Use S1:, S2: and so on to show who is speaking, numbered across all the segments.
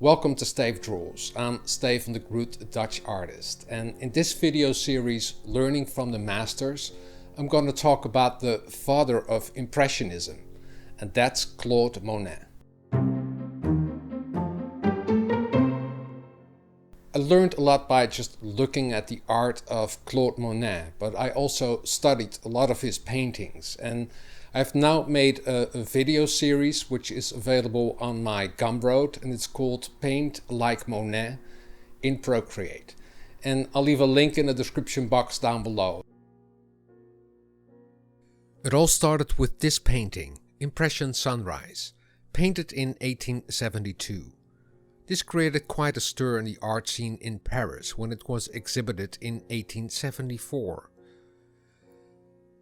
S1: Welcome to Stayf Doodles. I'm Stayf, the Groot Dutch artist, and in this video series, Learning from the Masters, I'm going to talk about the father of Impressionism, and that's Claude Monet. I learned a lot by just looking at the art of Claude Monet, but I also studied a lot of his paintings, and I've now made a video series which is available on my Gumroad, and it's called Paint Like Monet in Procreate. And I'll leave a link in the description box down below. It all started with this painting, Impression Sunrise, painted in 1872. This created quite a stir in the art scene in Paris when it was exhibited in 1874.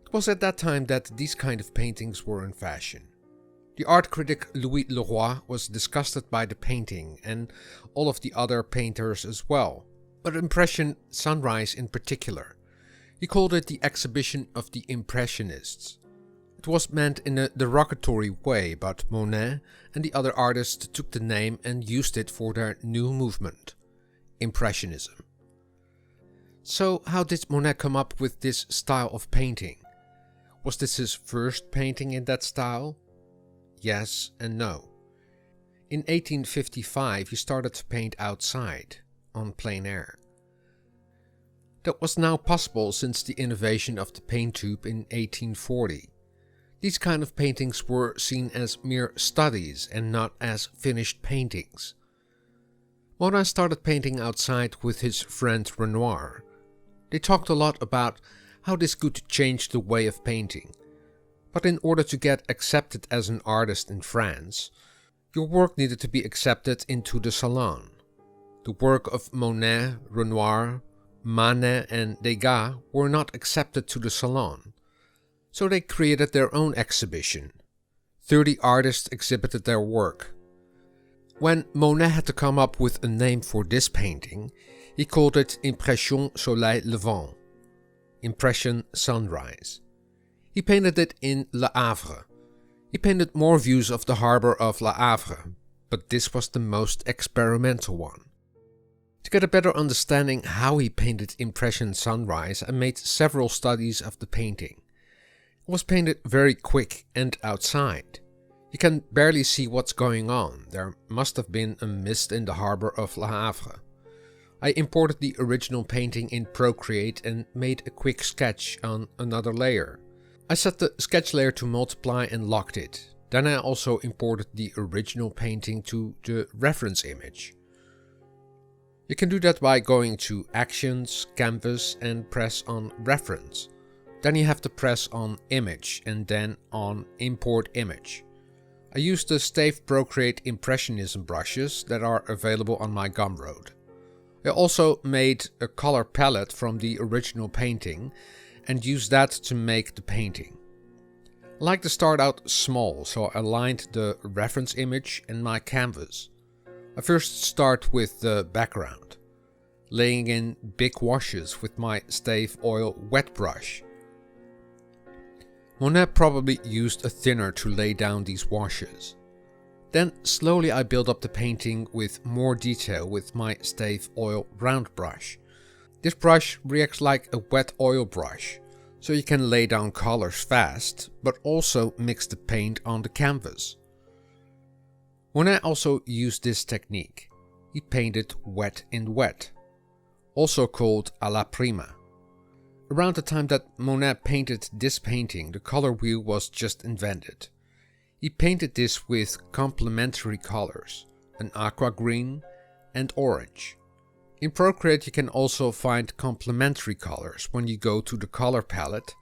S1: It was at that time that these kind of paintings were in fashion. The art critic Louis Leroy was disgusted by the painting and all of the other painters as well, but Impression Sunrise in particular. He called it the exhibition of the Impressionists. It was meant in a derogatory way, but Monet and the other artists took the name and used it for their new movement, Impressionism. So how did Monet come up with this style of painting? Was this his first painting in that style? Yes and no. In 1855 he started to paint outside, on plein air. That was now possible since the innovation of the paint tube in 1840. These kind of paintings were seen as mere studies and not as finished paintings. Monet started painting outside with his friend Renoir. They talked a lot about how this could change the way of painting. But in order to get accepted as an artist in France, your work needed to be accepted into the salon. The work of Monet, Renoir, Manet and Degas were not accepted to the salon. So they created their own exhibition. 30 artists exhibited their work. When Monet had to come up with a name for this painting, he called it Impression Soleil Levant, Impression Sunrise. He painted it in Le Havre. He painted more views of the harbor of Le Havre, but this was the most experimental one. To get a better understanding how he painted Impression Sunrise, I made several studies of the painting. It was painted very quick and outside. You can barely see what's going on. There must have been a mist in the harbor of Le Havre. I imported the original painting in Procreate and made a quick sketch on another layer. I set the sketch layer to multiply and locked it. Then I also imported the original painting to the reference image. You can do that by going to Actions, Canvas and press on Reference. Then you have to press on Image and then on Import Image. I used the Stayf Procreate Impressionism brushes that are available on my Gumroad. I also made a color palette from the original painting and used that to make the painting. I like to start out small, so I aligned the reference image and my canvas. I first start with the background, laying in big washes with my Stayf oil wet brush. Monet probably used a thinner to lay down these washes. Then slowly I build up the painting with more detail with my Stayf oil round brush. This brush reacts like a wet oil brush, so you can lay down colors fast, but also mix the paint on the canvas. Monet also used this technique. He painted wet in wet, also called à la prima. Around the time that Monet painted this painting, the color wheel was just invented. He painted this with complementary colors, an aqua green and orange. In Procreate you can also find complementary colors when you go to the color palette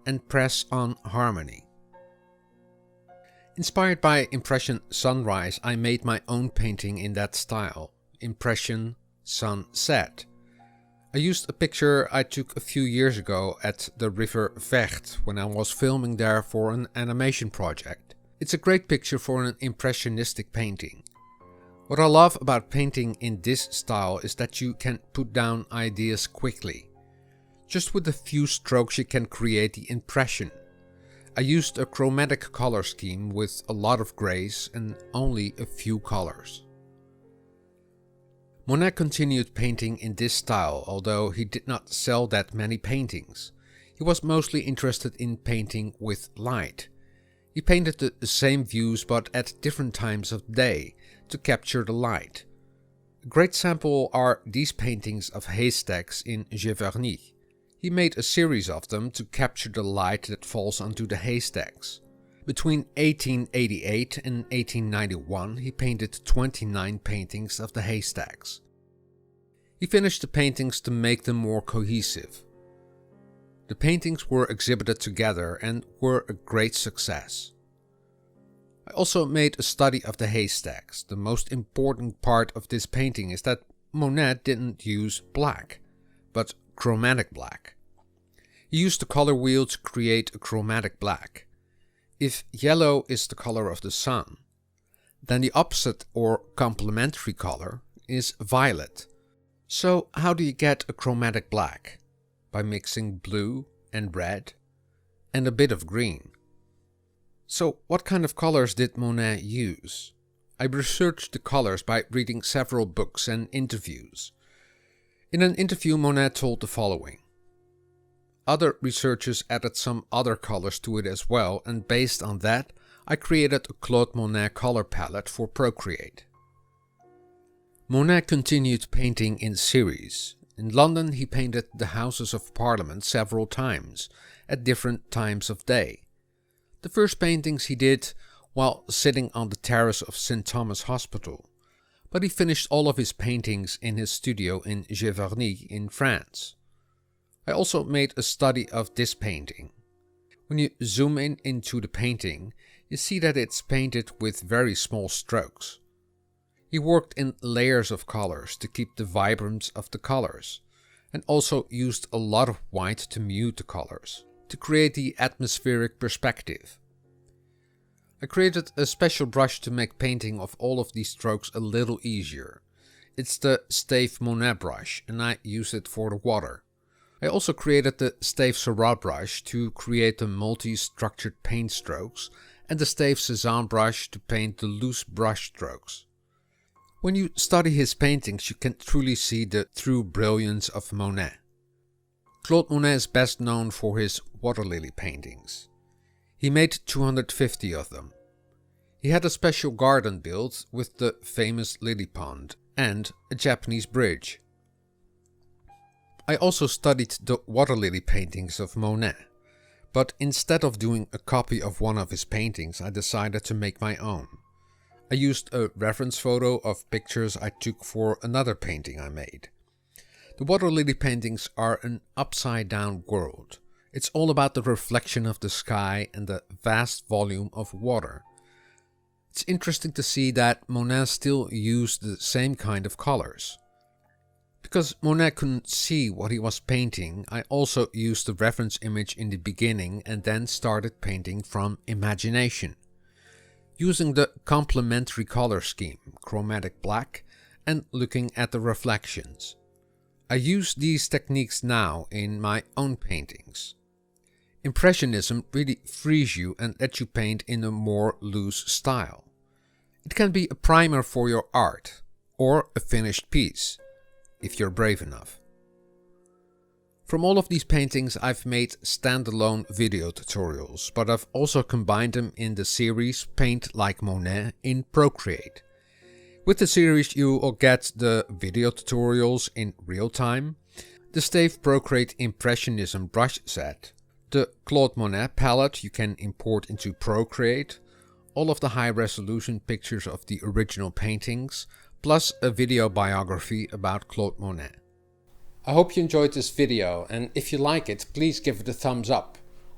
S1: and press on Harmony. Inspired by Impression Sunrise, I made my own painting in that style, Impression Sunset. I used a picture I took a few years ago at the river Vecht when I was filming there for an animation project. It's a great picture for an impressionistic painting. What I love about painting in this style is that you can put down ideas quickly. Just with a few strokes you can create the impression. I used a chromatic color scheme with a lot of grays and only a few colors. Monet continued painting in this style, although he did not sell that many paintings. He was mostly interested in painting with light. He painted the same views but at different times of day to capture the light. A great sample are these paintings of Haystacks in Giverny. He made a series of them to capture the light that falls onto the haystacks. Between 1888 and 1891 he painted 29 paintings of the haystacks. He finished the paintings to make them more cohesive. The paintings were exhibited together and were a great success. I also made a study of the haystacks. The most important part of this painting is that Monet didn't use black, but chromatic black. He used the color wheel to create a chromatic black. If yellow is the color of the sun, then the opposite or complementary color is violet. So how do you get a chromatic black? By mixing blue and red and a bit of green. So what kind of colors did Monet use? I researched the colors by reading several books and interviews. In an interview, Monet told the following. Other researchers added some other colors to it as well, and based on that, I created a Claude Monet color palette for Procreate. Monet continued painting in series. In London, he painted the Houses of Parliament several times, at different times of day. The first paintings he did while sitting on the terrace of St. Thomas Hospital, but he finished all of his paintings in his studio in Giverny in France. I also made a study of this painting. When you zoom in into the painting, you see that it's painted with very small strokes. He worked in layers of colors to keep the vibrance of the colors, and also used a lot of white to mute the colors, to create the atmospheric perspective. I created a special brush to make painting of all of these strokes a little easier. It's the Stayf Monet brush, and I use it for the water. I also created the Stayf Seurat brush to create the multi-structured paint strokes, and the Stayf Cézanne brush to paint the loose brush strokes. When you study his paintings, you can truly see the true brilliance of Monet. Claude Monet is best known for his waterlily paintings. He made 250 of them. He had a special garden built with the famous lily pond and a Japanese bridge. I also studied the waterlily paintings of Monet, but instead of doing a copy of one of his paintings, I decided to make my own. I used a reference photo of pictures I took for another painting I made. The waterlily paintings are an upside-down world. It's all about the reflection of the sky and the vast volume of water. It's interesting to see that Monet still used the same kind of colors. Because Monet couldn't see what he was painting, I also used the reference image in the beginning and then started painting from imagination. Using the complementary color scheme, chromatic black, and looking at the reflections. I use these techniques now in my own paintings. Impressionism really frees you and lets you paint in a more loose style. It can be a primer for your art, or a finished piece, if you're brave enough. From all of these paintings I've made standalone video tutorials, but I've also combined them in the series Paint Like Monet in Procreate. With the series you will get the video tutorials in real time, the Stayf Procreate Impressionism brush set, the Claude Monet palette you can import into Procreate, all of the high resolution pictures of the original paintings, plus a video biography about Claude Monet. I hope you enjoyed this video, and if you like it, please give it a thumbs up,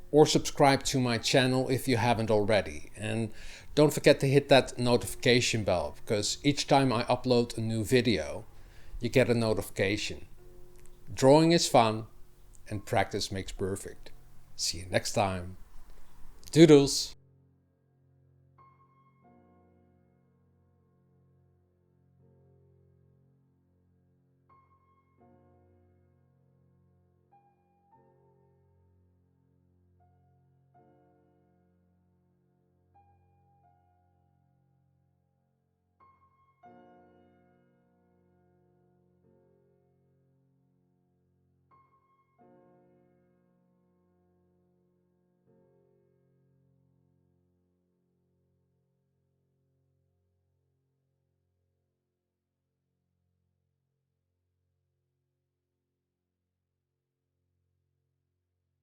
S1: or subscribe to my channel if you haven't already, and don't forget to hit that notification bell, because each time I upload a new video, you get a notification. Drawing is fun, and practice makes perfect. See you next time. Doodles!